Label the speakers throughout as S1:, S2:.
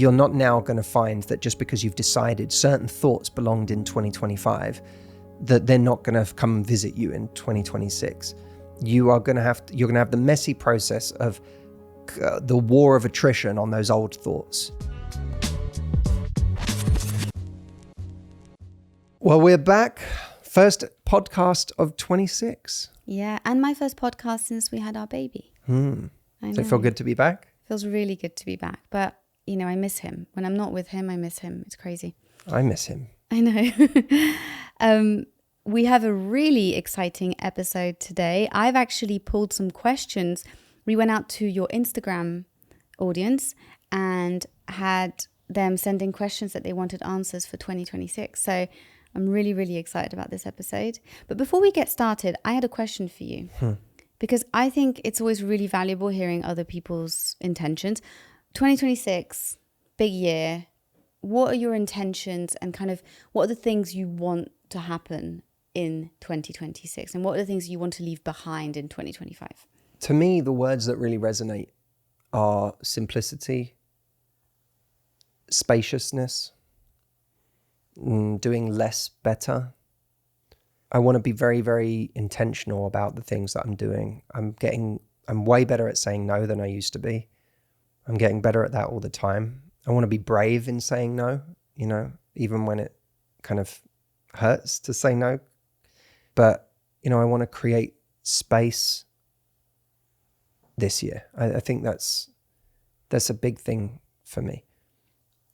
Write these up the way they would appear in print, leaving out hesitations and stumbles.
S1: you're not now going to find that just because you've decided certain thoughts belonged in 2025, that they're not going to come and visit you in 2026. You're going to have the messy process of the war of attrition on those old thoughts. Well, we're back. First podcast of 26.
S2: Yeah, and my first podcast since we had our baby.
S1: Does it feel good to be back?
S2: Feels really good to be back. But, I miss him. When I'm not with him, I miss him. It's crazy.
S1: I miss him.
S2: I know. We have a really exciting episode today. I've actually pulled some questions. We went out to your Instagram audience and had them send in questions that they wanted answers for 2026. So I'm really, really excited about this episode. But before we get started, I had a question for you. Because I think it's always really valuable hearing other people's intentions. 2026, big year. What are your intentions and kind of what are the things you want to happen in 2026? And what are the things you want to leave behind in 2025?
S1: To me, the words that really resonate are simplicity, spaciousness, doing less better. I want to be very, very intentional about the things that I'm doing. I'm way better at saying no than I used to be. I'm getting better at that all the time. I want to be brave in saying no, even when it kind of hurts to say no. But, I want to create space this year. I think that's a big thing for me.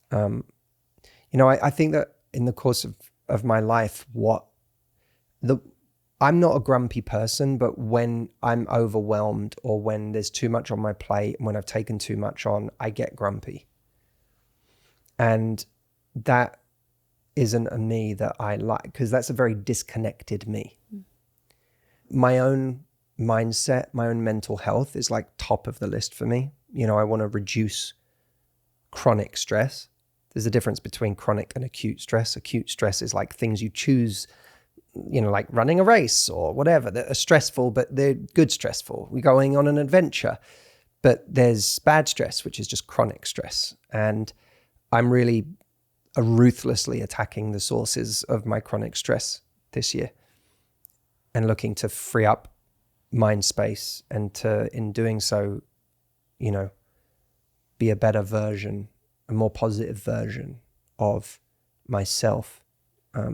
S1: I think that in the course of my life, I'm not a grumpy person, but when I'm overwhelmed or when there's too much on my plate and when I've taken too much on, I get grumpy. And that isn't a me that I like, because that's a very disconnected me. My own mindset, my own mental health is like top of the list for me. I want to reduce chronic stress. There's a difference between chronic and acute stress. Acute stress is like things you choose, like running a race or whatever, that are stressful, but they're good stressful. We're going on an adventure. But there's bad stress, which is just chronic stress. And I'm really ruthlessly attacking the sources of my chronic stress this year and looking to free up mind space and to, in doing so, be a better version, a more positive version of myself.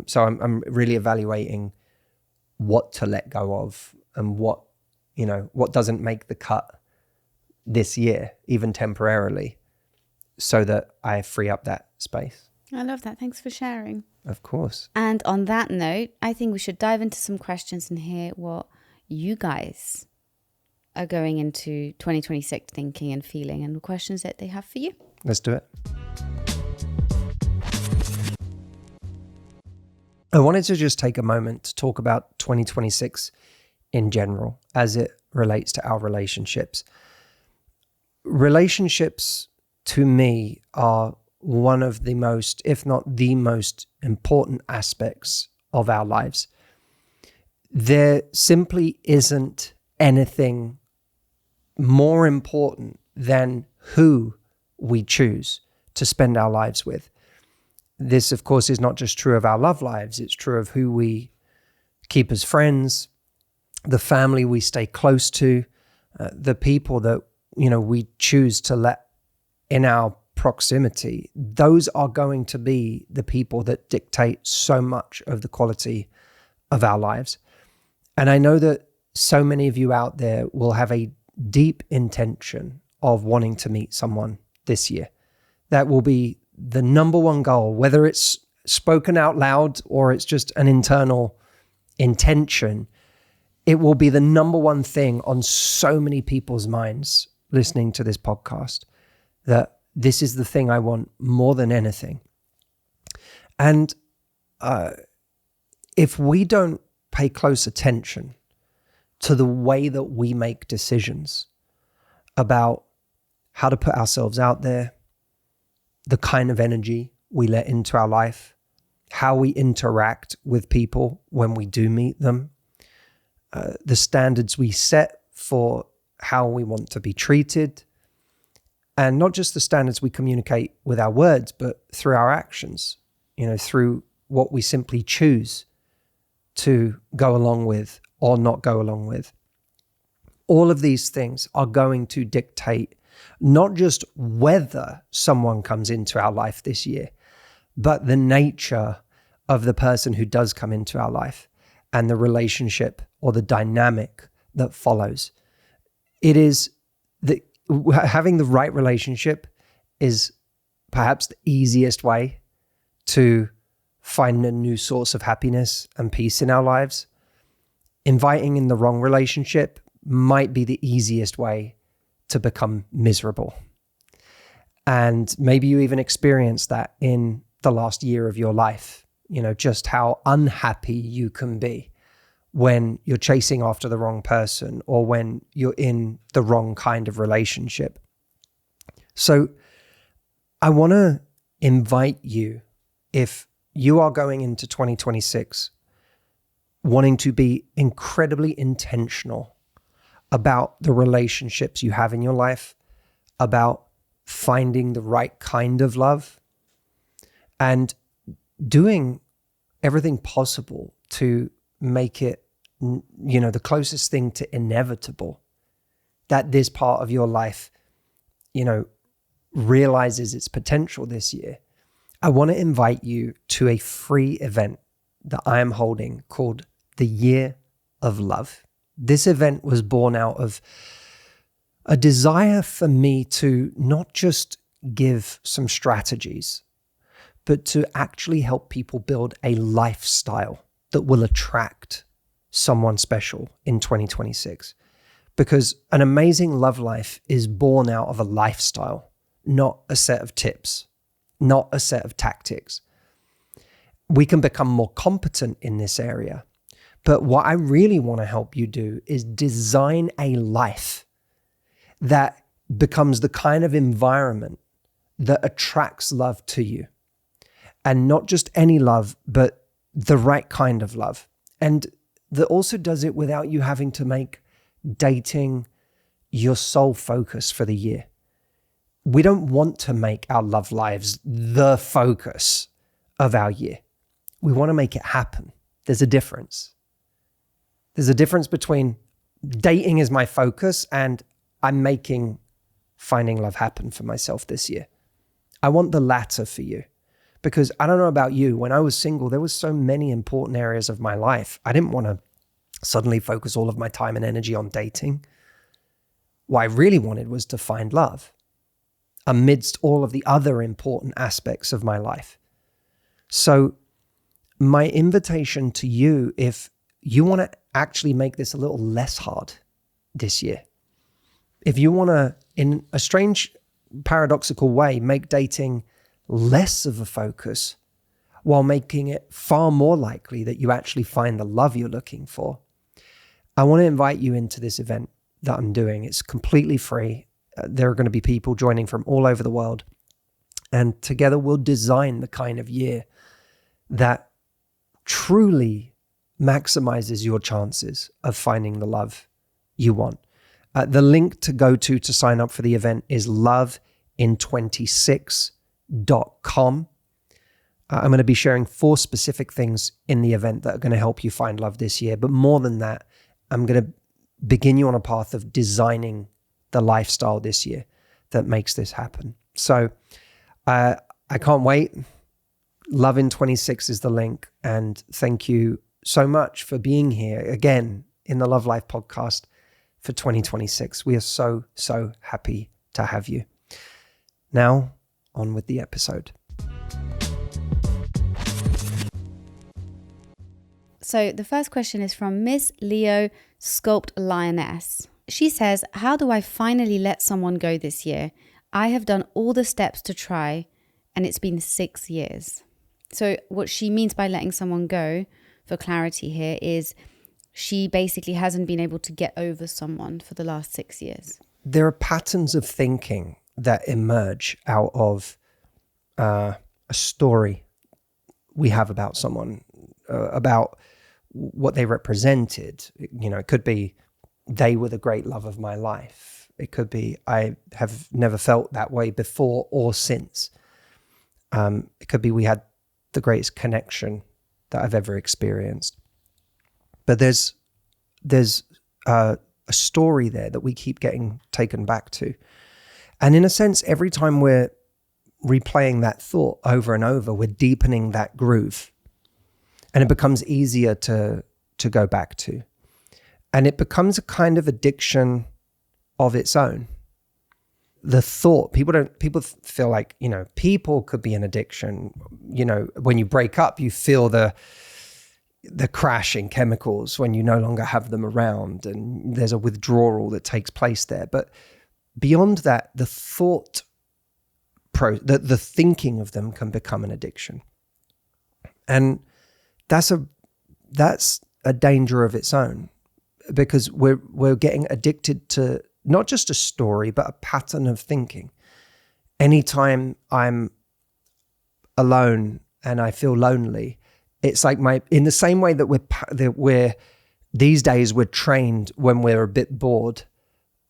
S1: So I'm really evaluating what to let go of and what doesn't make the cut this year, even temporarily, so that I free up that space.
S2: I love that. Thanks for sharing.
S1: Of course.
S2: And on that note, I think we should dive into some questions and hear what you guys are going into 2026 thinking and feeling and the questions that they have for you.
S1: Let's do it. I wanted to just take a moment to talk about 2026 in general as it relates to our relationships. Relationships, to me, are one of the most, if not the most important aspects of our lives. There simply isn't anything more important than who we choose to spend our lives with. This, of course, is not just true of our love lives. It's true of who we keep as friends, the family we stay close to, the people that, we choose to let in our proximity. Those are going to be the people that dictate so much of the quality of our lives. And I know that so many of you out there will have a deep intention of wanting to meet someone this year. That will be the number one goal, whether it's spoken out loud or it's just an internal intention. It will be the number one thing on so many people's minds listening to this podcast, that this is the thing I want more than anything. And if we don't pay close attention to the way that we make decisions about how to put ourselves out there, the kind of energy we let into our life, how we interact with people when we do meet them, the standards we set for how we want to be treated, And not just the standards we communicate with our words, but through our actions, through what we simply choose to go along with or not go along with. All of these things are going to dictate not just whether someone comes into our life this year, but the nature of the person who does come into our life and the relationship or the dynamic that follows. It is having the right relationship is perhaps the easiest way to find a new source of happiness and peace in our lives. Inviting in the wrong relationship might be the easiest way to become miserable. And maybe you even experienced that in the last year of your life, just how unhappy you can be when you're chasing after the wrong person or when you're in the wrong kind of relationship. So I want to invite you, if you are going into 2026 wanting to be incredibly intentional about the relationships you have in your life, about finding the right kind of love, and doing everything possible to make it, the closest thing to inevitable, that this part of your life, realizes its potential this year. I want to invite you to a free event that I am holding called the Year of Love. This event was born out of a desire for me to not just give some strategies, but to actually help people build a lifestyle that will attract someone special in 2026. Because an amazing love life is born out of a lifestyle, not a set of tips, not a set of tactics. We can become more competent in this area. But what I really want to help you do is design a life that becomes the kind of environment that attracts love to you. And not just any love, but the right kind of love. And that also does it without you having to make dating your sole focus for the year. We don't want to make our love lives the focus of our year. We want to make it happen. There's a difference. There's a difference between dating is my focus and I'm making finding love happen for myself this year. I want the latter for you. Because I don't know about you, when I was single, there was so many important areas of my life. I didn't want to suddenly focus all of my time and energy on dating. What I really wanted was to find love amidst all of the other important aspects of my life. So my invitation to you, if you want to actually make this a little less hard this year, if you want to, in a strange, paradoxical way, make dating less of a focus while making it far more likely that you actually find the love you're looking for, I want to invite you into this event that I'm doing. It's completely free. There are going to be people joining from all over the world. And together we'll design the kind of year that truly maximizes your chances of finding the love you want. The link to go to sign up for the event is lovein26.com. I'm going to be sharing 4 specific things in the event that are going to help you find love this year. But more than that, I'm going to begin you on a path of designing the lifestyle this year that makes this happen. So I can't wait. Lovein26 is the link. And thank you so much for being here again in the Love Life podcast for 2026. We are so, so happy to have you. Now, on with the episode.
S2: So the first question is from Miss Leo Sculpt Lioness. She says, how do I finally let someone go this year? I have done all the steps to try and it's been 6 years. So what she means by letting someone go, for clarity here, is she basically hasn't been able to get over someone for the last 6 years.
S1: There are patterns of thinking that emerge out of a story we have about someone, about what they represented. You know, it could be they were the great love of my life. It could be I have never felt that way before or since. It could be we had the greatest connection that I've ever experienced. But there's a story there that we keep getting taken back to. And in a sense, every time we're replaying that thought over and over, we're deepening that groove. And it becomes easier to go back to. And it becomes a kind of addiction of its own. The thought, people feel like, people could be an addiction. When you break up, you feel the crash in chemicals when you no longer have them around, and there's a withdrawal that takes place there. But beyond that, the thought, the thinking of them can become an addiction. And that's a danger of its own, because we're getting addicted to not just a story, but a pattern of thinking. Anytime I'm alone and I feel lonely, it's like in the same way that we're these days we're trained when we're a bit bored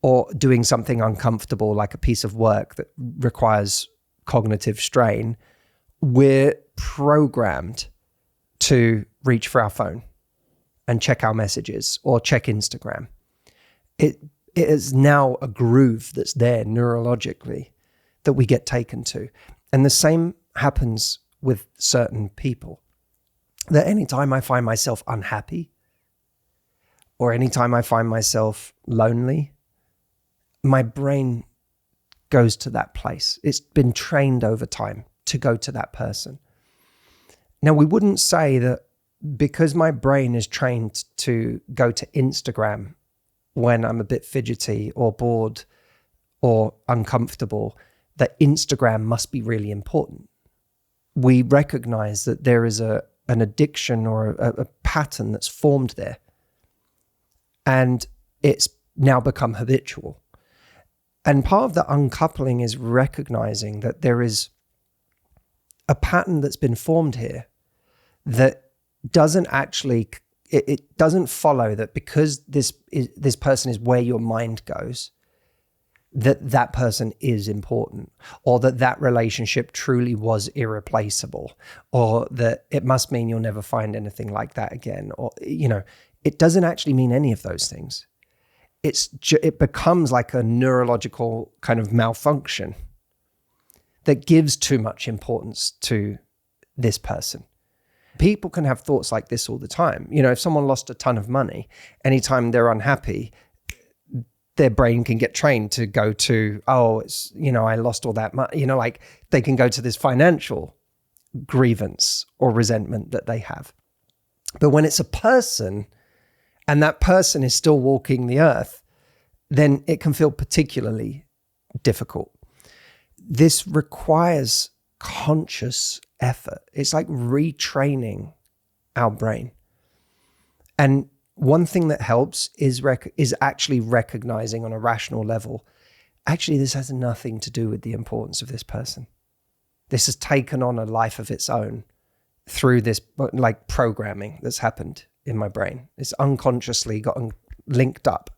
S1: or doing something uncomfortable, like a piece of work that requires cognitive strain, we're programmed to reach for our phone and check our messages or check Instagram. It is now a groove that's there neurologically that we get taken to. And the same happens with certain people. That anytime I find myself unhappy or anytime I find myself lonely, my brain goes to that place. It's been trained over time to go to that person. Now, we wouldn't say that because my brain is trained to go to Instagram when I'm a bit fidgety or bored or uncomfortable, that Instagram must be really important. We recognize that there is an addiction or a pattern that's formed there, and it's now become habitual. And part of the uncoupling is recognizing that there is a pattern that's been formed here that doesn't actually, it doesn't follow that because this person is where your mind goes, that person is important, or that relationship truly was irreplaceable, or that it must mean you'll never find anything like that again. Or, it doesn't actually mean any of those things. It becomes like a neurological kind of malfunction that gives too much importance to this person. People can have thoughts like this all the time. If someone lost a ton of money, anytime they're unhappy, their brain can get trained to go to, I lost all that money. Like they can go to this financial grievance or resentment that they have. But when it's a person and that person is still walking the earth, then it can feel particularly difficult. This requires conscious effort. It's like retraining our brain. And one thing that helps is actually recognizing on a rational level, actually, this has nothing to do with the importance of this person. This has taken on a life of its own through this like programming that's happened in my brain. It's unconsciously gotten linked up.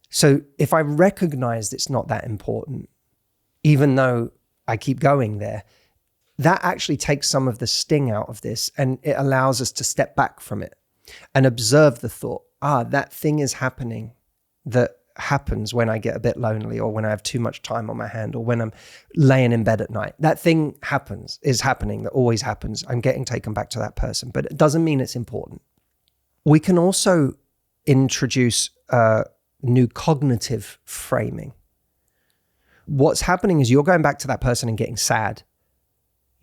S1: So if I recognize it's not that important, even though I keep going there, that actually takes some of the sting out of this, and it allows us to step back from it and observe the thought, that thing is happening that happens when I get a bit lonely, or when I have too much time on my hand, or when I'm laying in bed at night. That thing is happening, that always happens. I'm getting taken back to that person, but it doesn't mean it's important. We can also introduce new cognitive framing. What's happening is you're going back to that person and getting sad,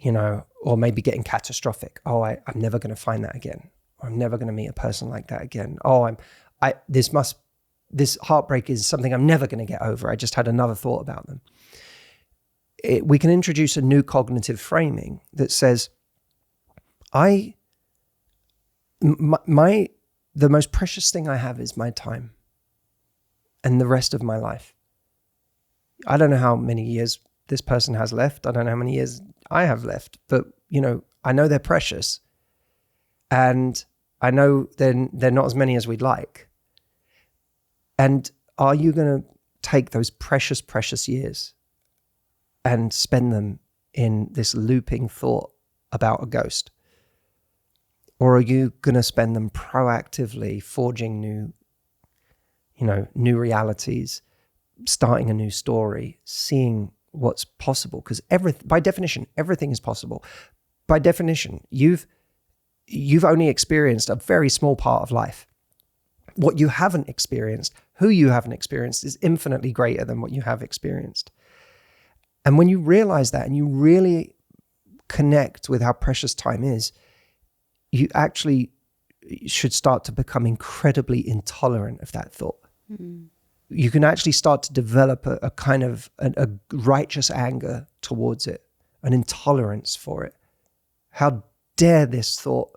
S1: or maybe getting catastrophic. I'm never going to find that again. I'm never going to meet a person like that again. This heartbreak is something I'm never going to get over. I just had another thought about them. We can introduce a new cognitive framing that says, the most precious thing I have is my time and the rest of my life. I don't know how many years this person has left. I don't know how many years I have left, but I know they're precious. And I know they're not as many as we'd like. And are you going to take those precious, precious years and spend them in this looping thought about a ghost? Or are you going to spend them proactively forging new realities, starting a new story, seeing what's possible? Because by definition, everything is possible. By definition, you've only experienced a very small part of life. What you haven't experienced, who you haven't experienced, is infinitely greater than what you have experienced. And when you realize that and you really connect with how precious time is, you actually should start to become incredibly intolerant of that thought. Mm. You can actually start to develop a kind of a righteous anger towards it, an intolerance for it. How dare this thought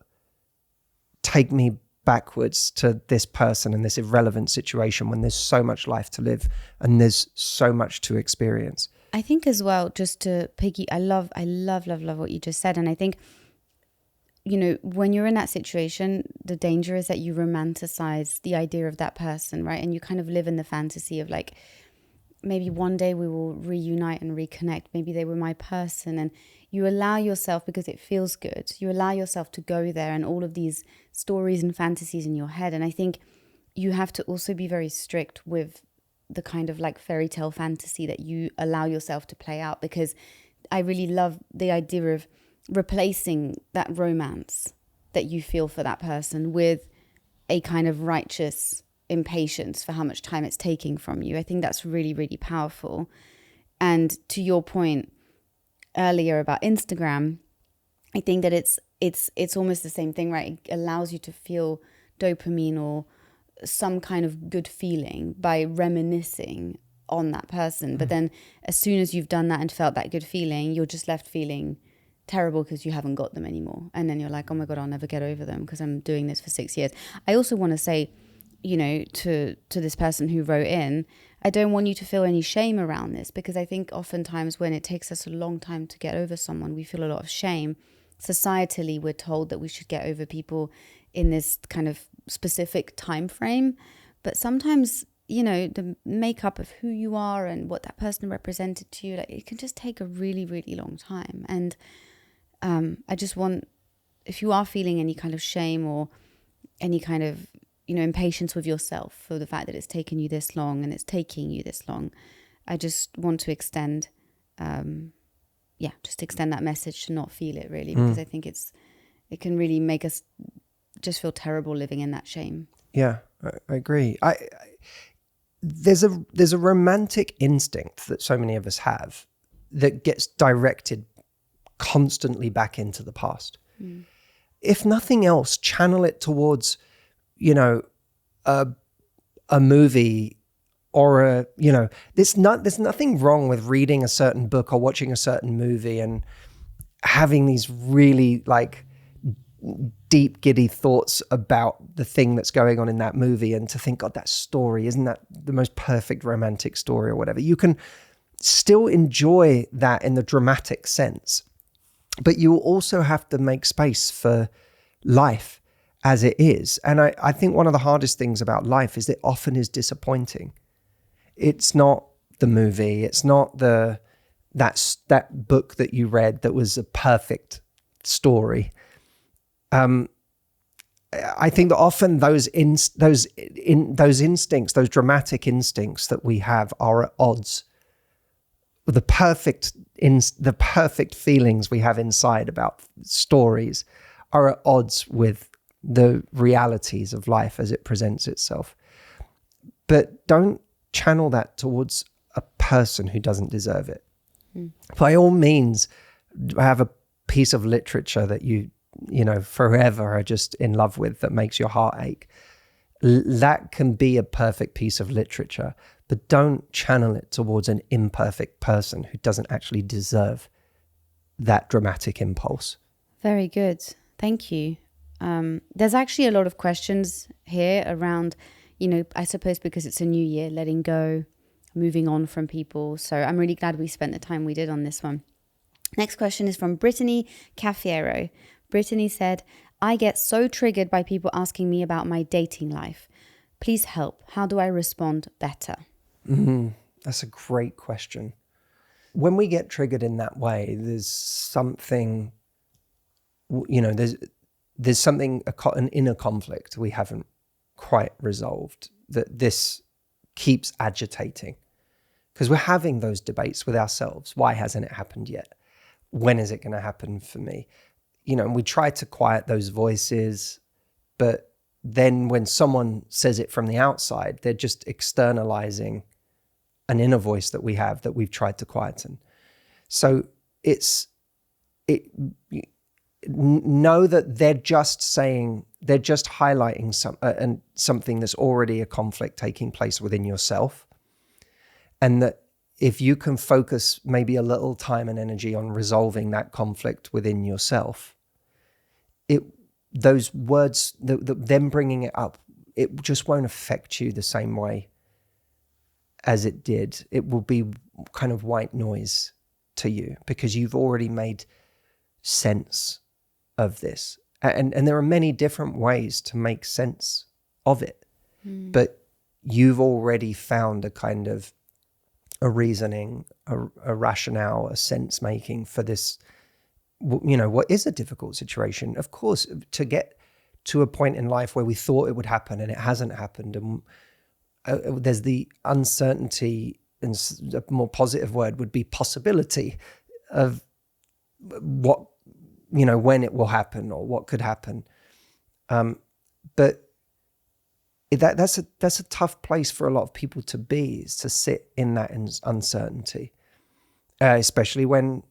S1: take me backwards to this person and this irrelevant situation when there's so much life to live and there's so much to experience.
S2: I think as well, just to I love what you just said. And I think, when you're in that situation, the danger is that you romanticize the idea of that person, right? And you kind of live in the fantasy of like, maybe one day we will reunite and reconnect. Maybe they were my person. And you allow yourself, because it feels good, you allow yourself to go there and all of these stories and fantasies in your head. And I think you have to also be very strict with the kind of like fairy tale fantasy that you allow yourself to play out, because I really love the idea of replacing that romance that you feel for that person with a kind of righteous impatience for how much time it's taking from you. I think that's really, really powerful. And to your point earlier about Instagram, I think that it's almost the same thing, right? It allows you to feel dopamine or some kind of good feeling by reminiscing on that person. But then as soon as you've done that and felt that good feeling, you're just left feeling terrible because you haven't got them anymore. And then you're like, oh my God, I'll never get over them because I'm doing this for 6 years. I also want to say, to this person who wrote in, I don't want you to feel any shame around this, because I think oftentimes when it takes us a long time to get over someone, we feel a lot of shame. Societally, we're told that we should get over people in this kind of specific time frame. But sometimes, the makeup of who you are and what that person represented to you, like, it can just take a really, really long time. And I just want, if you are feeling any kind of shame or any kind of impatience with yourself for the fact that it's taken you this long and it's taking you this long, I just want to extend that message to not feel it, really, because I think it can really make us just feel terrible living in that shame.
S1: Yeah, I agree. There's a romantic instinct that so many of us have that gets directed constantly back into the past. If nothing else, channel it towards a movie or there's nothing wrong with reading a certain book or watching a certain movie and having these really like deep, giddy thoughts about the thing that's going on in that movie, and to think, God, that story, isn't that the most perfect romantic story or whatever? You can still enjoy that in the dramatic sense, but you also have to make space for life as it is. And I think one of the hardest things about life is it often is disappointing. It's not the movie. It's not that book that you read that was a perfect story. I think that often those instincts, those dramatic instincts that we have, are at odds. The perfect feelings we have inside about stories are at odds with the realities of life as it presents itself. But don't channel that towards a person who doesn't deserve it. By all means, have a piece of literature that you forever are just in love with, that makes your heart ache. That can be a perfect piece of literature, but don't channel it towards an imperfect person who doesn't actually deserve that dramatic impulse.
S2: Very good. Thank you. There's actually a lot of questions here around, I suppose because it's a new year, letting go, moving on from people. So I'm really glad we spent the time we did on this one. Next question is from Brittany Cafiero. Brittany said, I get so triggered by people asking me about my dating life. Please help. How do I respond better?
S1: That's a great question. When we get triggered in that way, there's something, there's something, an inner conflict we haven't quite resolved, that this keeps agitating. Because we're having those debates with ourselves. Why hasn't it happened yet? When is it going to happen for me? And we try to quiet those voices, but then when someone says it from the outside, they're just externalizing an inner voice that we have that we've tried to quieten. So know that they're just highlighting something that's already a conflict taking place within yourself. And that if you can focus maybe a little time and energy on resolving that conflict within yourself, those words, them bringing it up, it just won't affect you the same way as it did. It will be kind of white noise to you because you've already made sense of this. And there are many different ways to make sense of it. But you've already found a kind of a reasoning, a rationale, a sense making for this, what is a difficult situation. Of course, to get to a point in life where we thought it would happen and it hasn't happened. And there's the uncertainty, and a more positive word would be possibility of what, when it will happen or what could happen. But that's a tough place for a lot of people to be, is to sit in that uncertainty, especially when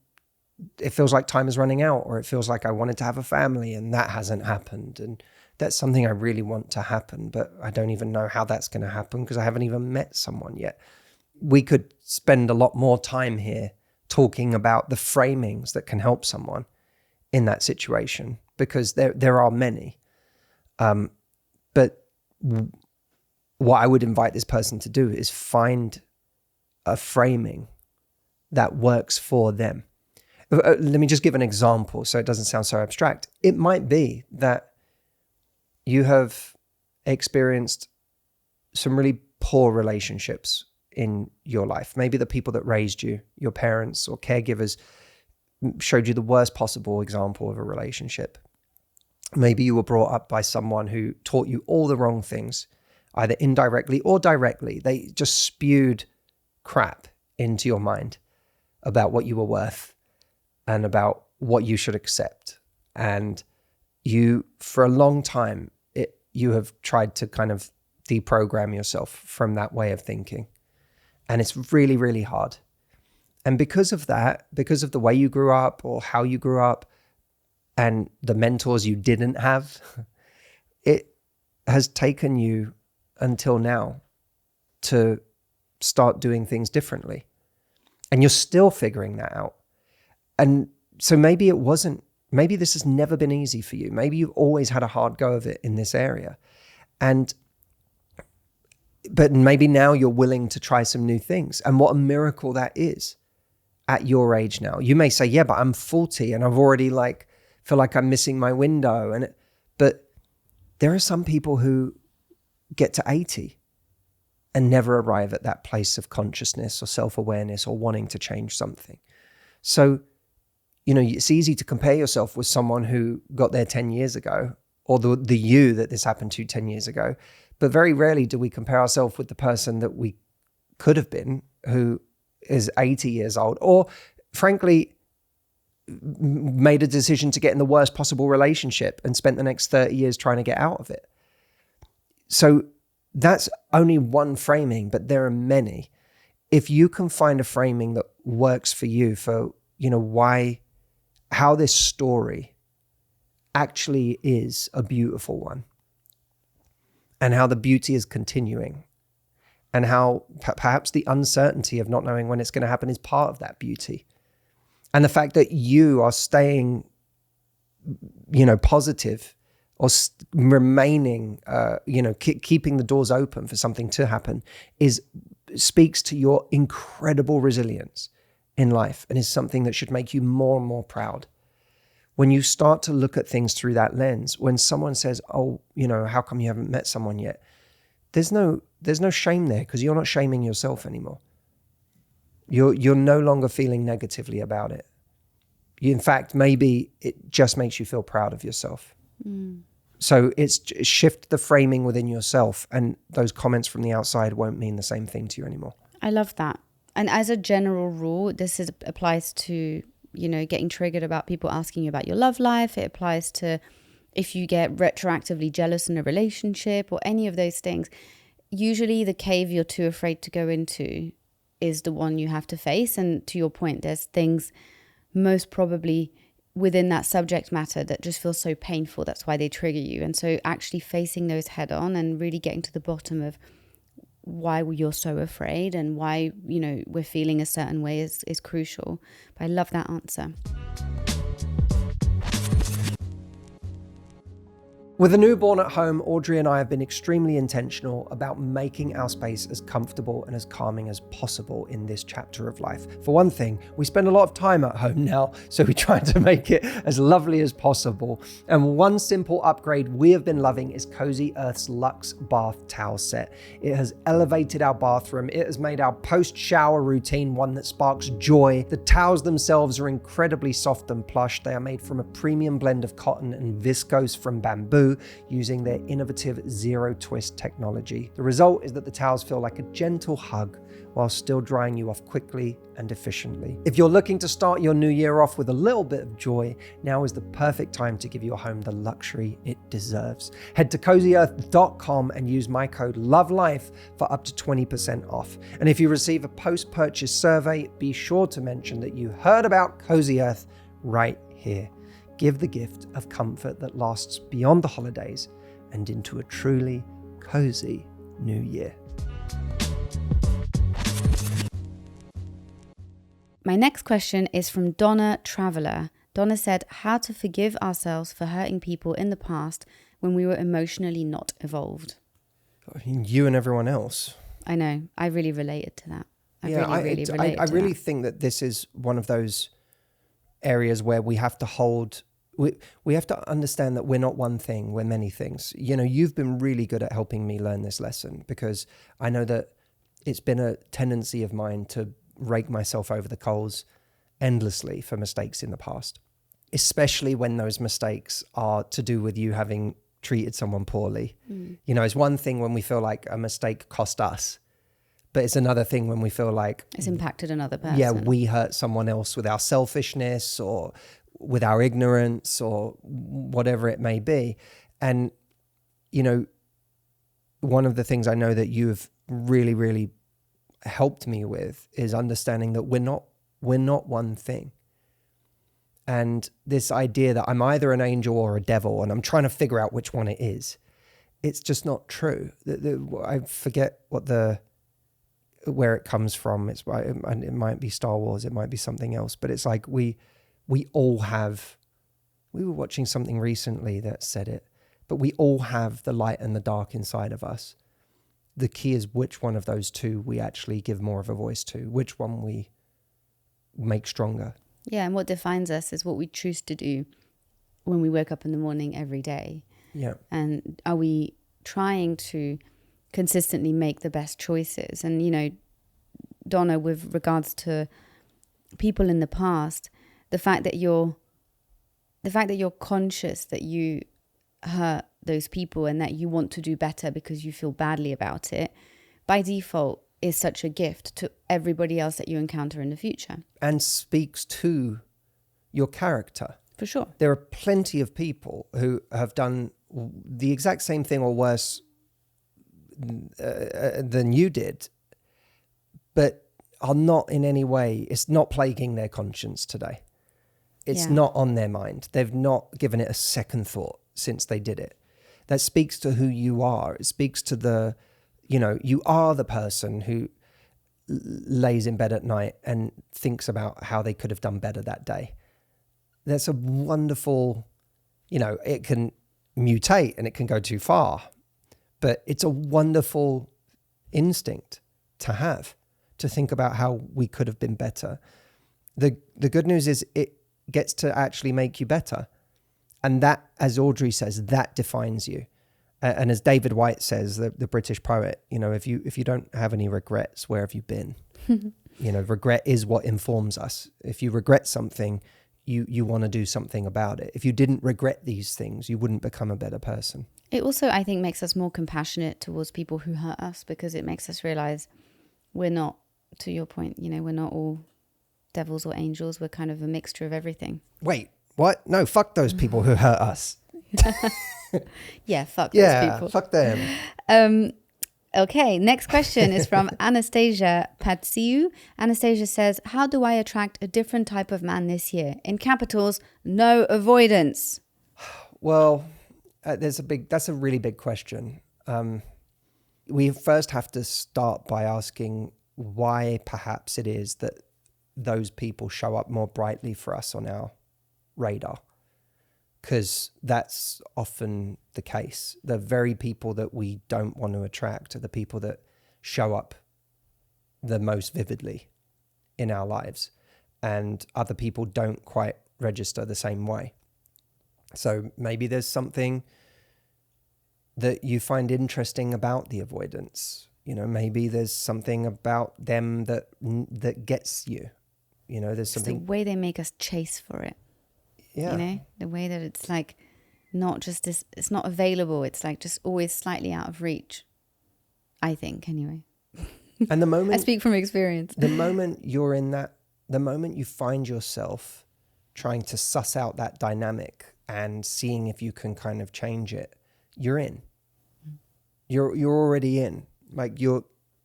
S1: it feels like time is running out, or it feels like I wanted to have a family and that hasn't happened. And that's something I really want to happen, but I don't even know how that's going to happen because I haven't even met someone yet. We could spend a lot more time here talking about the framings that can help someone in that situation, because there are many. But what I would invite this person to do is find a framing that works for them. Let me just give an example so it doesn't sound so abstract. It might be that you have experienced some really poor relationships in your life. Maybe the people that raised you, your parents or caregivers, showed you the worst possible example of a relationship. Maybe you were brought up by someone who taught you all the wrong things, either indirectly or directly. They just spewed crap into your mind about what you were worth and about what you should accept. And you, for a long time, you have tried to kind of deprogram yourself from that way of thinking. And it's really, really hard. And because of that, because of the way you grew up or how you grew up and the mentors you didn't have, it has taken you until now to start doing things differently. And you're still figuring that out. And so maybe this has never been easy for you. Maybe you've always had a hard go of it in this area. But maybe now you're willing to try some new things. And what a miracle that is at your age now. You may say, yeah, but I'm 40 and I've already feel like I'm missing my window. But there are some people who get to 80 and never arrive at that place of consciousness or self-awareness or wanting to change something. So, it's easy to compare yourself with someone who got there 10 years ago, or the you that this happened to 10 years ago. But very rarely do we compare ourselves with the person that we could have been, who is 80 years old, or frankly, made a decision to get in the worst possible relationship and spent the next 30 years trying to get out of it. So that's only one framing, but there are many. If you can find a framing that works for you, for, how this story actually is a beautiful one, and how the beauty is continuing, and how perhaps the uncertainty of not knowing when it's going to happen is part of that beauty. And the fact that you are staying, positive, or remaining, keeping the doors open for something to happen, speaks to your incredible resilience in life, and is something that should make you more and more proud. When you start to look at things through that lens, when someone says, oh, how come you haven't met someone yet? There's no shame there, because you're not shaming yourself anymore. You're no longer feeling negatively about it. In fact, maybe it just makes you feel proud of yourself. So it's shift the framing within yourself, and those comments from the outside won't mean the same thing to you anymore.
S2: I love that. And as a general rule, applies to, getting triggered about people asking you about your love life. It applies to if you get retroactively jealous in a relationship or any of those things. Usually the cave you're too afraid to go into is the one you have to face. And to your point, there's things most probably within that subject matter that just feel so painful. That's why they trigger you. And so actually facing those head on and really getting to the bottom of why you're so afraid and why, we're feeling a certain way is crucial. But I love that answer.
S1: With a newborn at home, Audrey and I have been extremely intentional about making our space as comfortable and as calming as possible in this chapter of life. For one thing, we spend a lot of time at home now, so we try to make it as lovely as possible. And one simple upgrade we have been loving is Cozy Earth's Luxe Bath Towel Set. It has elevated our bathroom. It has made our post-shower routine one that sparks joy. The towels themselves are incredibly soft and plush. They are made from a premium blend of cotton and viscose from bamboo, using their innovative zero twist technology. The result is that the towels feel like a gentle hug while still drying you off quickly and efficiently. If you're looking to start your new year off with a little bit of joy, now is the perfect time to give your home the luxury it deserves. Head to cozyearth.com and use my code LOVELIFE for up to 20% off. And if you receive a post-purchase survey, be sure to mention that you heard about Cozy Earth right here. Give the gift of comfort that lasts beyond the holidays and into a truly cozy new year.
S2: My next question is from Donna Traveller. Donna said, how to forgive ourselves for hurting people in the past when we were emotionally not evolved.
S1: You and everyone else.
S2: I know. I really related to that. I
S1: really think that this is one of those areas where we have to hold... We have to understand that we're not one thing, we're many things. You've been really good at helping me learn this lesson, because I know that it's been a tendency of mine to rake myself over the coals endlessly for mistakes in the past, especially when those mistakes are to do with you having treated someone poorly. It's one thing when we feel like a mistake cost us, but it's another thing when we feel like
S2: it's impacted another person.
S1: Yeah, we hurt someone else with our selfishness or with our ignorance or whatever it may be. And, one of the things I know that you've really, really helped me with is understanding that we're not one thing. And this idea that I'm either an angel or a devil and I'm trying to figure out which one it is, it's just not true. I forget where it comes from. It might be Star Wars, it might be something else, but it's like we all have, we were watching something recently that said it, but we all have the light and the dark inside of us. The key is which one of those two we actually give more of a voice to, which one we make stronger.
S2: Yeah, and what defines us is what we choose to do when we wake up in the morning every day.
S1: Yeah.
S2: And are we trying to consistently make the best choices? And, Donna, with regards to people in the past, the fact that you're conscious that you hurt those people and that you want to do better because you feel badly about it, by default is such a gift to everybody else that you encounter in the future. And
S1: speaks to your character.
S2: For sure.
S1: There are plenty of people who have done the exact same thing or worse than you did, but are not in any way, it's not plaguing their conscience today. It's not on their mind. They've not given it a second thought since they did it. That speaks to who you are. It speaks to you are the person who lays in bed at night and thinks about how they could have done better that day. That's a wonderful, it can mutate and it can go too far, but it's a wonderful instinct to have, to think about how we could have been better. The good news is it gets to actually make you better. And that, as Audrey says, that defines you. And as David Whyte says, the British poet, if you don't have any regrets, where have you been? regret is what informs us. If you regret something, you want to do something about it. If you didn't regret these things, you wouldn't become a better person.
S2: It also, I think, makes us more compassionate towards people who hurt us, because it makes us realize we're not, to your point, we're not all devils or angels. We're kind of a mixture of everything.
S1: Wait, what? No, fuck those people who hurt us.
S2: Yeah, fuck those people.
S1: Yeah, fuck them.
S2: Okay, next question is from Anastasia Patsiu. Anastasia says, how do I attract a different type of man this year? In capitals, no avoidance.
S1: Well, that's a really big question. We first have to start by asking why perhaps it is that those people show up more brightly for us on our radar. Because that's often the case. The very people that we don't want to attract are the people that show up the most vividly in our lives. And other people don't quite register the same way. So maybe there's something that you find interesting about the avoidance. Maybe there's something about them that gets you. There's something.
S2: It's the way they make us chase for it.
S1: Yeah.
S2: The way that it's like not just this, it's not available. It's like just always slightly out of reach, I think, anyway.
S1: And the moment
S2: I speak from experience.
S1: The moment you're in that, the moment you find yourself trying to suss out that dynamic and seeing if you can kind of change it, you're in. You're already in. Like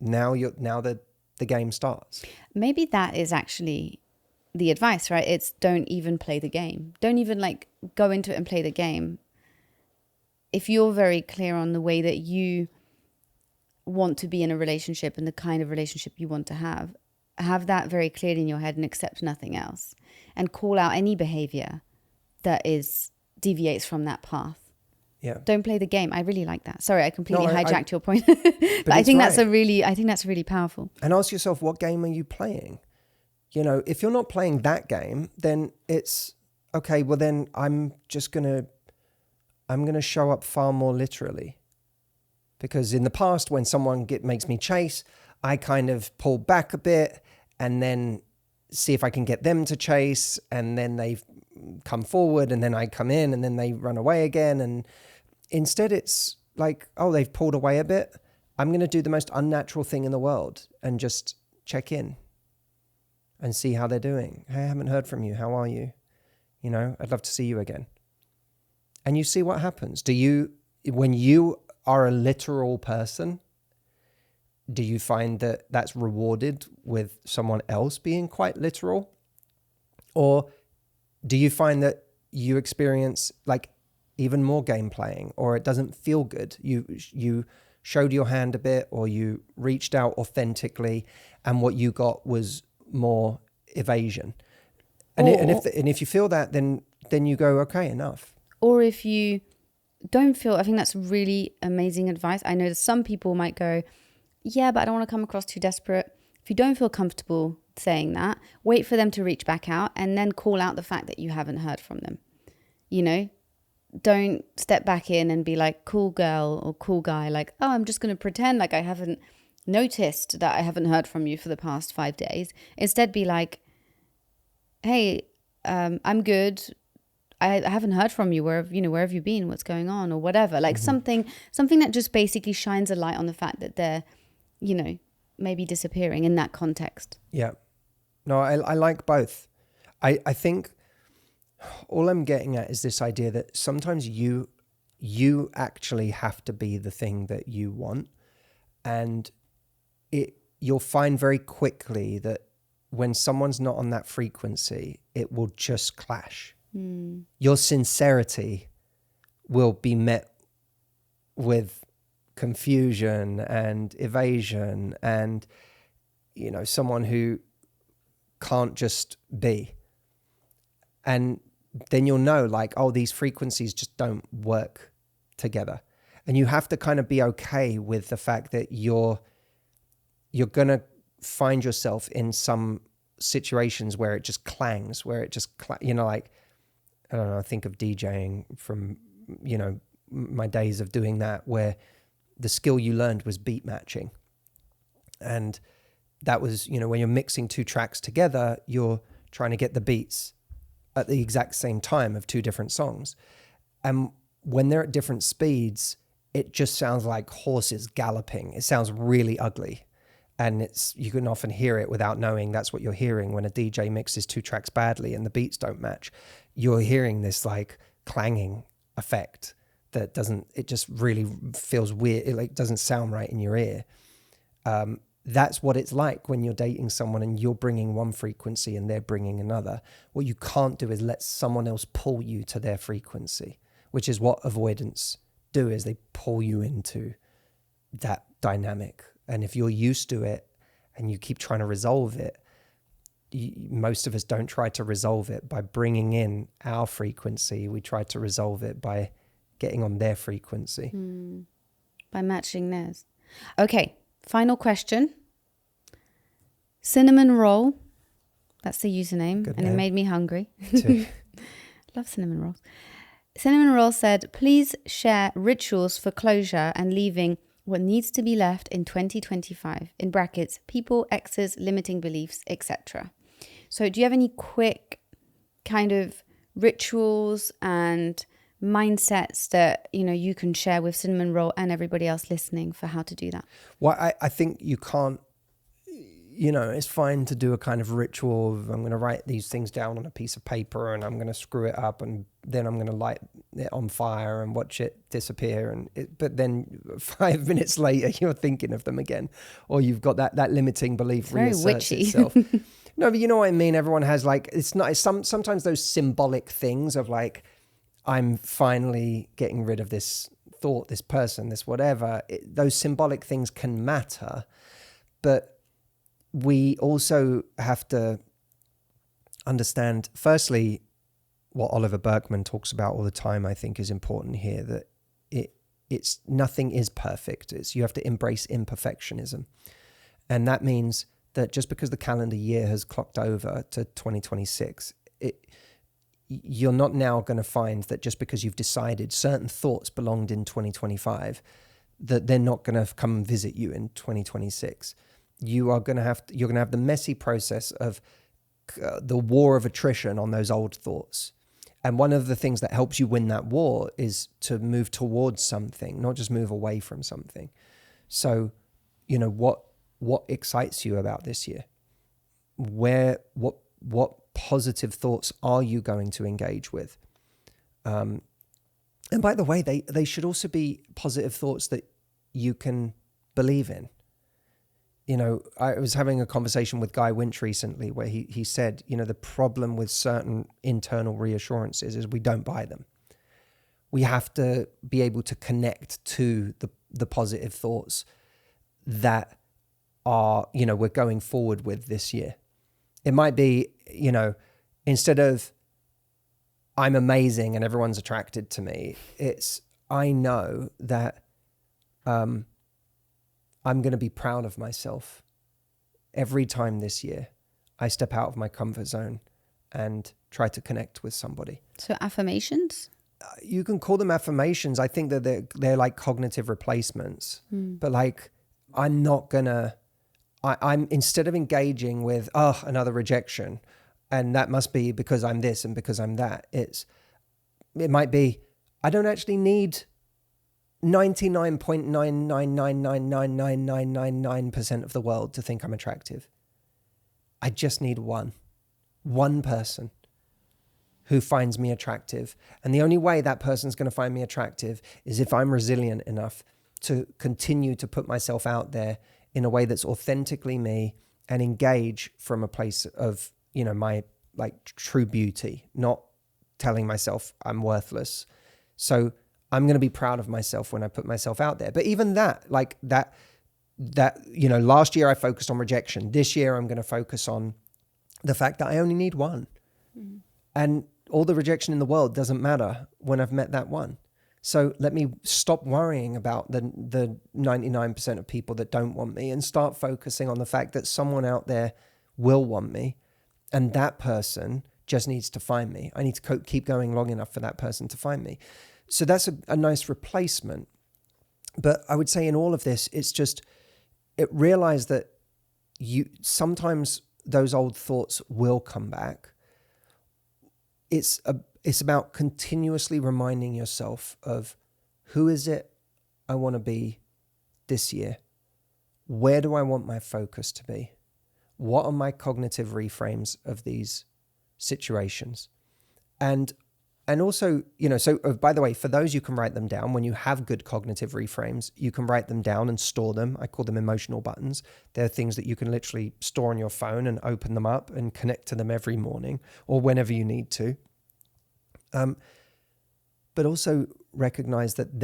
S1: now the game starts.
S2: Maybe that is actually the advice, right? It's don't even play the game. Don't even go into it and play the game. If you're very clear on the way that you want to be in a relationship and the kind of relationship you want to have that very clear in your head and accept nothing else, and call out any behavior that deviates from that path.
S1: Yeah.
S2: Don't play the game. I really like that. Sorry, I completely hijacked your point. But
S1: I think
S2: that's really powerful.
S1: And ask yourself, what game are you playing? If you're not playing that game, then it's okay. Well, then I'm going to show up far more literally, because in the past, when someone makes me chase, I kind of pull back a bit and then see if I can get them to chase, and then they come forward, and then I come in, and then they run away again. And instead, it's like, oh, they've pulled away a bit. I'm going to do the most unnatural thing in the world and just check in and see how they're doing. Hey, I haven't heard from you. How are you? I'd love to see you again. And you see what happens. When you are a literal person, do you find that that's rewarded with someone else being quite literal? Or do you find that you experience even more game playing, or it doesn't feel good? You showed your hand a bit, or you reached out authentically, and what you got was more evasion. And if you feel that, then you go, okay, enough.
S2: Or if you don't feel, I think that's really amazing advice. I know that some people might go, yeah, but I don't want to come across too desperate. If you don't feel comfortable saying that, wait for them to reach back out and then call out the fact that you haven't heard from them. Don't step back in and be like, cool girl or cool guy, like, oh, I'm just going to pretend like I haven't noticed that I haven't heard from you for the past 5 days. Instead, be like, hey, I'm good. I haven't heard from you. Where have you been? What's going on, or whatever? Like something that just basically shines a light on the fact that they're, maybe disappearing in that context.
S1: Yeah. No, I like both. I think all I'm getting at is this idea that sometimes you actually have to be the thing that you want, and you'll find very quickly that when someone's not on that frequency, it will just clash. Your sincerity will be met with confusion and evasion, and someone who can't just be. And then you'll know, oh, these frequencies just don't work together. And you have to kind of be okay with the fact that you're going to find yourself in some situations where it just clangs, where it just, I don't know, I think of DJing from, my days of doing that, where the skill you learned was beat matching. And that was, when you're mixing two tracks together, you're trying to get the beats at the exact same time of two different songs. And when they're at different speeds, it just sounds like horses galloping. It sounds really ugly. And you can often hear it without knowing that's what you're hearing. When a DJ mixes two tracks badly and the beats don't match, you're hearing this like clanging effect that it just really feels weird. It like doesn't sound right in your ear. That's what it's like when you're dating someone and you're bringing one frequency and they're bringing another. What you can't do is let someone else pull you to their frequency, which is what avoidance do, is they pull you into that dynamic. And if you're used to it and you keep trying to resolve it, most of us don't try to resolve it by bringing in our frequency. We try to resolve it by getting on their frequency.
S2: By matching theirs. Okay, final question. Cinnamon Roll. That's the username.
S1: Good
S2: and
S1: name.
S2: It made me hungry.
S1: Too.
S2: Love cinnamon rolls. Cinnamon Roll said, please share rituals for closure and leaving what needs to be left in 2025, in brackets, people, exes, limiting beliefs, etc. So do you have any quick kind of rituals and mindsets that, you can share with Cinnamon Roll and everybody else listening for how to do that?
S1: Well, I think you can't, it's fine to do a kind of ritual of I'm going to write these things down on a piece of paper and I'm going to screw it up and then I'm going to light it on fire and watch it disappear. But then 5 minutes later, you're thinking of them again, or you've got that limiting belief reasserts itself. No, but you know what I mean? Everyone has sometimes those symbolic things of like, I'm finally getting rid of this thought, this person, this whatever. Those symbolic things can matter, but we also have to understand, firstly, what Oliver Berkman talks about all the time, I think is important here, that it's nothing is perfect. You have to embrace imperfectionism. And that means that just because the calendar year has clocked over to 2026, you're not now going to find that just because you've decided certain thoughts belonged in 2025, that they're not going to come and visit you in 2026. You're going to have the messy process of the war of attrition on those old thoughts. And one of the things that helps you win that war is to move towards something, not just move away from something. So, what excites you about this year? What positive thoughts are you going to engage with? And by the way, they should also be positive thoughts that you can believe in. I was having a conversation with Guy Winch recently where he said, the problem with certain internal reassurances is we don't buy them. We have to be able to connect to the positive thoughts that are, we're going forward with this year. It might be, instead of I'm amazing and everyone's attracted to me, it's I know that I'm going to be proud of myself every time this year I step out of my comfort zone and try to connect with somebody.
S2: So affirmations?
S1: You can call them affirmations. I think that they're like cognitive replacements. But like, I'm not going to, I'm instead of engaging with, another rejection, and that must be because I'm this and because I'm that, it might be, I don't actually need 99.999999999% of the world to think I'm attractive. I just need one person who finds me attractive. And the only way that person's going to find me attractive is if I'm resilient enough to continue to put myself out there in a way that's authentically me and engage from a place of, my like true beauty, not telling myself I'm worthless. So I'm going to be proud of myself when I put myself out there. But even that, last year I focused on rejection. This year I'm going to focus on the fact that I only need one. Mm. And all the rejection in the world doesn't matter when I've met that one. So let me stop worrying about the 99% of people that don't want me and start focusing on the fact that someone out there will want me. And that person just needs to find me. I need to keep going long enough for that person to find me. So that's a nice replacement. But I would say in all of this, it's just, realize that sometimes those old thoughts will come back. It's about continuously reminding yourself of who is it I want to be this year? Where do I want my focus to be? What are my cognitive reframes of these situations? And also, so by the way, for those, you can write them down. When you have good cognitive reframes, you can write them down and store them. I call them emotional buttons. They're things that you can literally store on your phone and open them up and connect to them every morning or whenever you need to. But also recognize that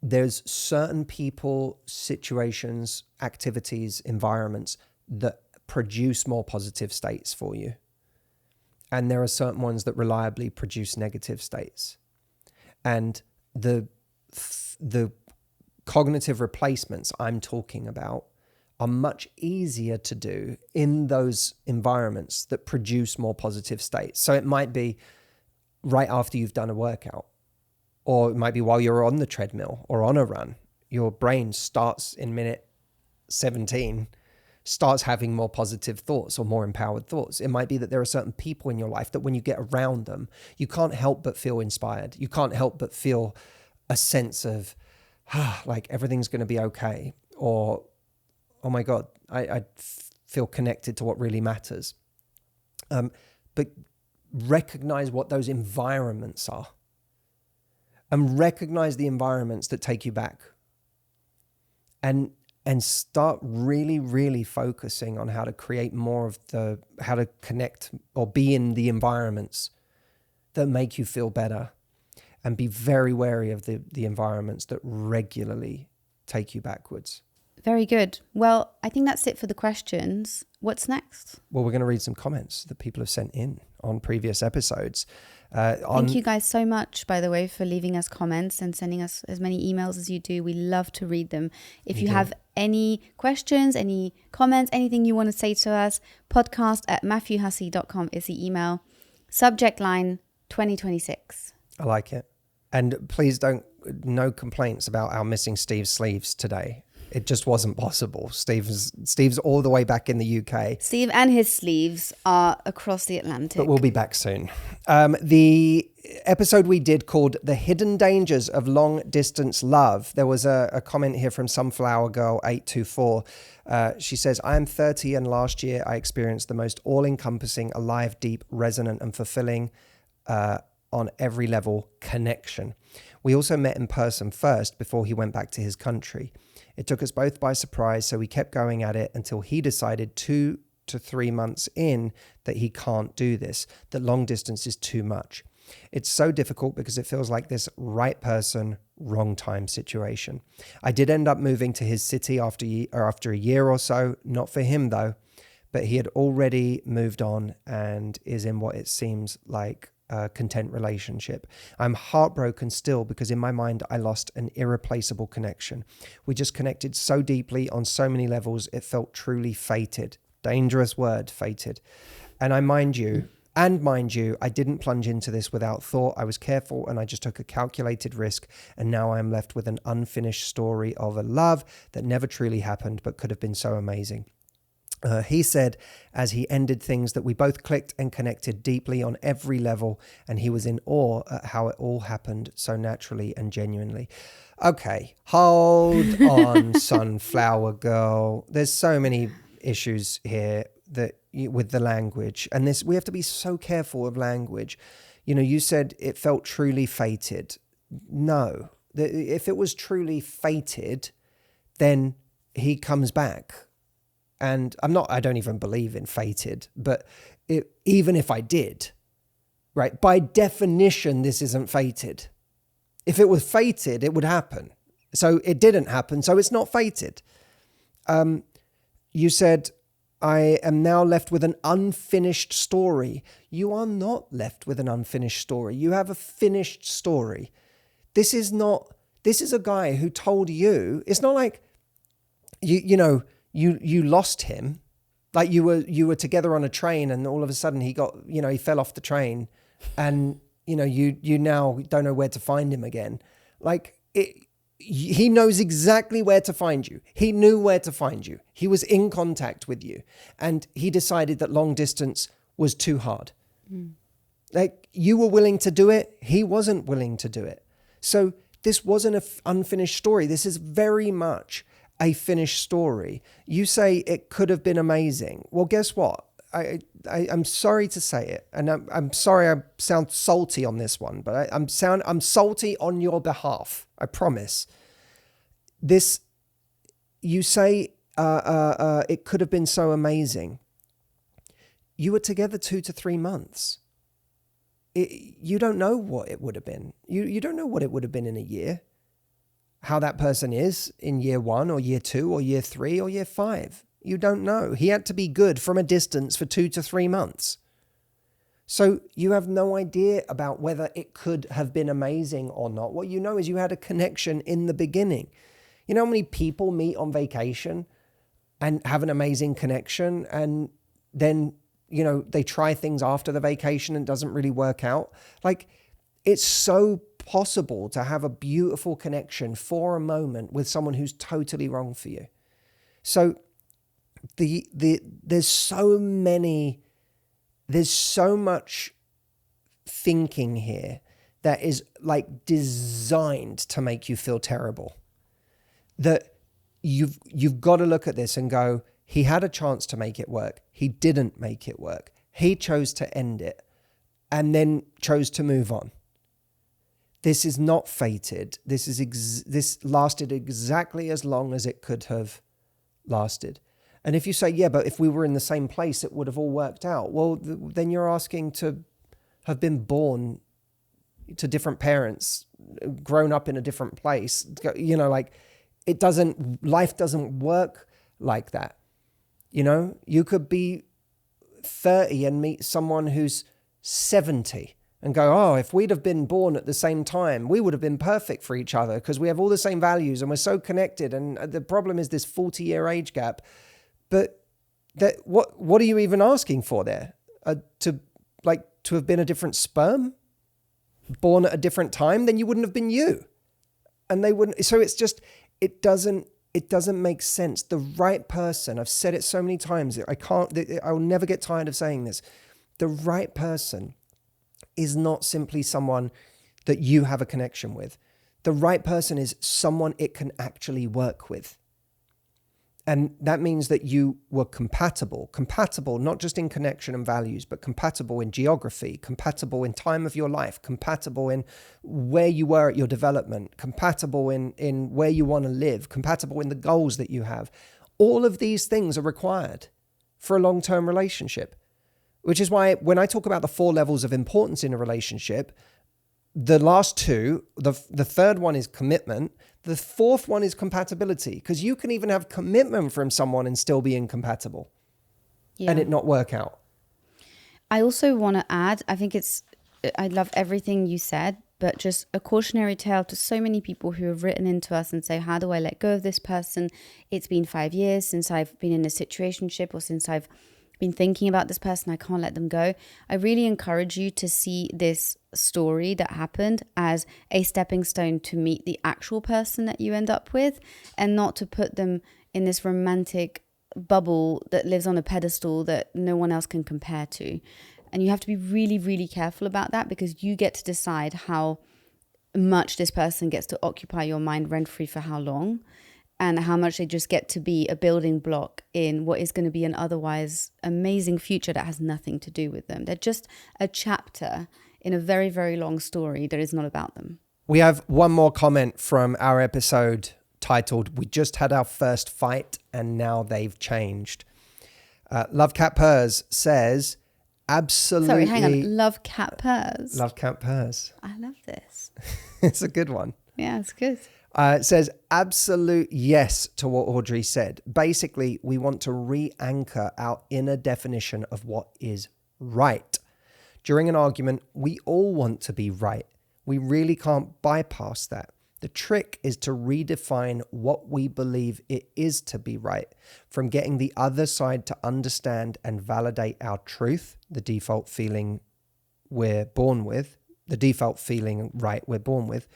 S1: there's certain people, situations, activities, environments that produce more positive states for you. And there are certain ones that reliably produce negative states. And the cognitive replacements I'm talking about are much easier to do in those environments that produce more positive states. So it might be right after you've done a workout, or it might be while you're on the treadmill or on a run. Your brain starts in minute 17 starts having more positive thoughts or more empowered thoughts. It might be that there are certain people in your life that when you get around them, you can't help but feel inspired. You can't help but feel a sense of, like everything's going to be okay. Or, oh my God, I feel connected to what really matters. But recognize what those environments are. And recognize the environments that take you back. And start really, really focusing on how to create more of how to connect or be in the environments that make you feel better, and be very wary of the environments that regularly take you backwards.
S2: Very good. Well, I think that's it for the questions. What's next?
S1: Well, we're going to read some comments that people have sent in on previous episodes.
S2: Thank you guys so much, by the way, for leaving us comments and sending us as many emails as you do. We love to read them. If you have any questions, any comments, anything you want to say to us, podcast@matthewhussey.com is the email. Subject line 2026.
S1: I like it. And please no complaints about our missing Steve's sleeves today. It just wasn't possible. Steve's all the way back in the UK.
S2: Steve and his sleeves are across the Atlantic.
S1: But we'll be back soon. The episode we did called The Hidden Dangers of Long Distance Love. There was a comment here from Sunflower Girl 824. She says, I am 30 and last year I experienced the most all-encompassing, alive, deep, resonant and fulfilling on every level connection. We also met in person first before he went back to his country. It took us both by surprise, so we kept going at it until he decided 2 to 3 months in that he can't do this, that long distance is too much. It's so difficult because it feels like this right person, wrong time situation. I did end up moving to his city after a year or so, not for him though, but he had already moved on and is in what it seems like a content relationship. I'm heartbroken still because in my mind I lost an irreplaceable connection. We just connected so deeply on so many levels, it felt truly fated. Dangerous word, fated. And mind you, I didn't plunge into this without thought. I was careful and I just took a calculated risk, and now I am left with an unfinished story of a love that never truly happened but could have been so amazing. He said, as he ended things, that we both clicked and connected deeply on every level, and he was in awe at how it all happened so naturally and genuinely. Okay, hold on, Sunflower Girl. There's so many issues here with the language, and we have to be so careful of language. You said it felt truly fated. No, if it was truly fated, then he comes back. And I don't even believe in fated, but even if I did, right, by definition, this isn't fated. If it was fated, it would happen. So it didn't happen, so it's not fated. You said, I am now left with an unfinished story. You are not left with an unfinished story. You have a finished story. This is a guy who told you, it's not like, you lost him, like you were together on a train and all of a sudden he fell off the train and, you now don't know where to find him again. Like he knows exactly where to find you. He knew where to find you. He was in contact with you. And he decided that long distance was too hard. Like, you were willing to do it. He wasn't willing to do it. So this wasn't an unfinished story. This is very much a finished story. You say it could have been amazing. Well, guess what? I'm sorry to say it, and I'm sorry I sound salty on this one, but I'm salty on your behalf. I promise. This, you say it could have been so amazing. You were together 2 to 3 months. You don't know what it would have been. You don't know what it would have been in a year. How that person is in year 1 or year 2 or year 3 or year 5. You don't know. He had to be good from a distance for 2 to 3 months. So you have no idea about whether it could have been amazing or not. What you know is you had a connection in the beginning. You know how many people meet on vacation and have an amazing connection, and then, you know, they try things after the vacation and it doesn't really work out? Like, it's so possible to have a beautiful connection for a moment with someone who's totally wrong for you. So there's so much thinking here that is like designed to make you feel terrible. That you've got to look at this and go, he had a chance to make it work. He didn't make it work. He chose to end it and then chose to move on. This is not fated. This lasted exactly as long as it could have lasted. And if you say, yeah, but if we were in the same place, it would have all worked out. Well, then you're asking to have been born to different parents, grown up in a different place. You know, like, life doesn't work like that. You know, you could be 30 and meet someone who's 70 and go, oh, if we'd have been born at the same time, we would have been perfect for each other because we have all the same values and we're so connected. And the problem is this 40-year age gap. But what are you even asking for there? To have been a different sperm, born at a different time? Then you wouldn't have been you, and they wouldn't. So it's just, it doesn't make sense. The right person, I've said it so many times, I'll never get tired of saying this. The right person is not simply someone that you have a connection with. The right person is someone it can actually work with. And that means that you were compatible not just in connection and values, but compatible in geography, compatible in time of your life, compatible in where you were at your development, compatible in where you want to live, compatible in the goals that you have. All of these things are required for a long-term relationship, which is why when I talk about the 4 levels of importance in a relationship, the last 2, the third one is commitment. The 4th one is compatibility, because you can even have commitment from someone and still be incompatible and it not work out.
S2: I also want to add, I love everything you said, but just a cautionary tale to so many people who have written into us and say, how do I let go of this person? It's been 5 years since I've been in a situationship, or since I've been thinking about this person, I can't let them go. I really encourage you to see this story that happened as a stepping stone to meet the actual person that you end up with, and not to put them in this romantic bubble that lives on a pedestal that no one else can compare to. And you have to be really, really careful about that, because you get to decide how much this person gets to occupy your mind rent-free for how long, and how much they just get to be a building block in what is going to be an otherwise amazing future that has nothing to do with them. They're just a chapter in a very, very long story that is not about them.
S1: We have one more comment from our episode titled, "We just had our first fight and now they've changed." Love Cat Purrs says, absolutely.
S2: Sorry, hang on. Love Cat Purrs.
S1: Love Cat Purrs.
S2: I love this.
S1: It's a good one.
S2: Yeah, it's good.
S1: It says, absolute yes to what Audrey said. Basically, we want to re-anchor our inner definition of what is right. During an argument, we all want to be right. We really can't bypass that. The trick is to redefine what we believe it is to be right, from getting the other side to understand and validate our truth, the default feeling we're born with, the default feeling right we're born with,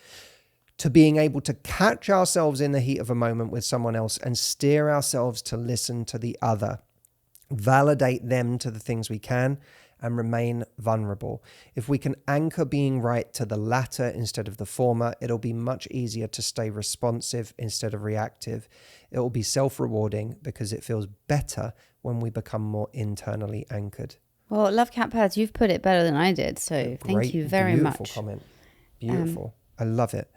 S1: to being able to catch ourselves in the heat of a moment with someone else and steer ourselves to listen to the other, validate them to the things we can, and remain vulnerable. If we can anchor being right to the latter instead of the former, it'll be much easier to stay responsive instead of reactive. It will be self-rewarding because it feels better when we become more internally anchored.
S2: Well, Love Cat Pads, you've put it better than I did. So thank you very much.
S1: Beautiful comment. Beautiful. I love it.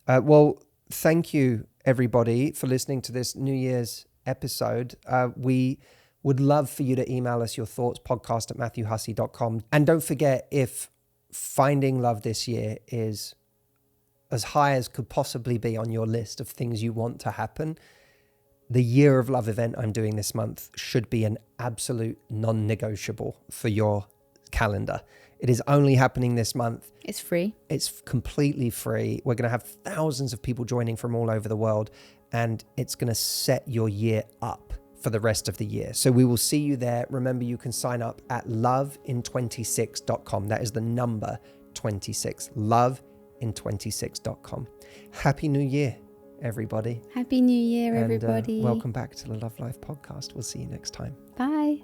S1: Well, thank you, everybody, for listening to this New Year's episode. We would love for you to email us your thoughts, podcast@matthewhussey.com. And don't forget, if finding love this year is as high as could possibly be on your list of things you want to happen, the Year of Love event I'm doing this month should be an absolute non-negotiable for your calendar. It is only happening this month.
S2: It's free.
S1: It's completely free. We're going to have thousands of people joining from all over the world, and it's going to set your year up for the rest of the year. So we will see you there. Remember, you can sign up at lovein26.com. That is the number 26, lovein26.com. Happy New Year, everybody.
S2: Happy New Year, everybody.
S1: Welcome back to the Love Life podcast. We'll see you next time.
S2: Bye.